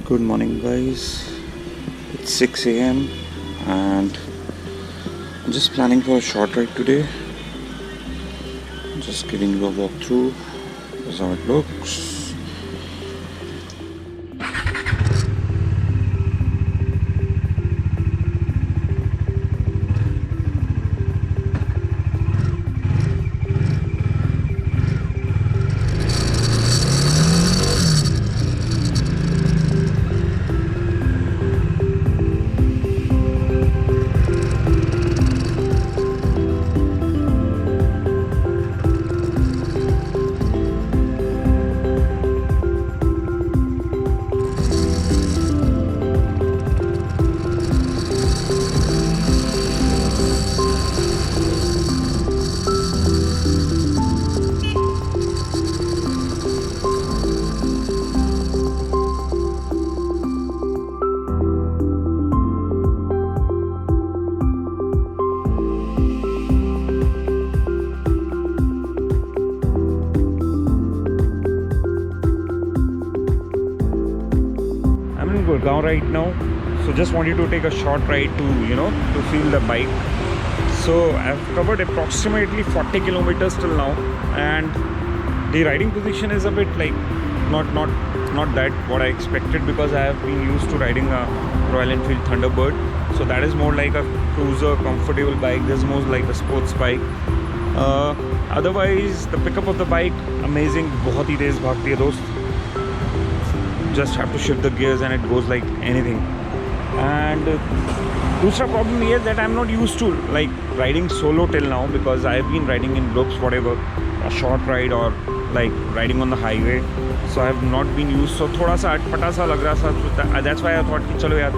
Good morning, guys. It's 6 a.m. and I'm just planning for a short ride today. Just giving you a walkthrough. This is how it looks. Gurgaon right now, so just wanted to take a short ride to feel the bike. So I've covered approximately 40 kilometers till now, and the riding position is a bit like not that what I expected, because I have been used to riding a Royal Enfield Thunderbird, so that is more like a cruiser comfortable bike. This is more like a sports bike. Otherwise the pickup of the bike amazing, बहुत ही तेज भागती है दोस्त. Just have to shift the gears and it goes like anything. And दूसरा problem is that I'm not used to like riding solo till now, because I've been riding in groups, whatever, a short ride or like riding on the highway. So I have not been used. So थोड़ा सा अटपटा सा लग रहा था. That's why I thought कि चलो यार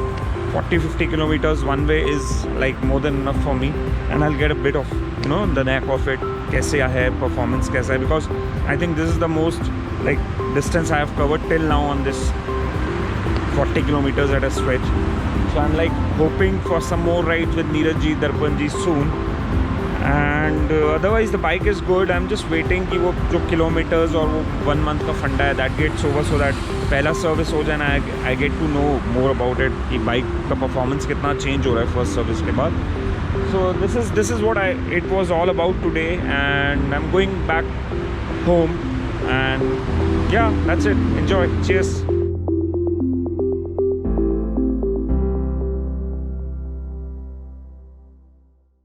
40-50 kilometers one way is like more than enough for me, and I'll get a bit of the knack of it. कैसे है performance कैसा है, because I think this is the most like distance I have covered till now on this 40 kilometers at a stretch. So I'm like hoping for some more rides with Neeraj ji, Darpan ji soon. And otherwise the bike is good. I'm just waiting कि वो जो kilometers और वो 1 month का फंडा है that gets over, so that पहला service हो जाए ना, I get to know more about it कि bike का performance कितना change हो रहा है first service के बाद. So this is what it was all about today, and I'm going back home, and yeah, that's it. Enjoy. Cheers.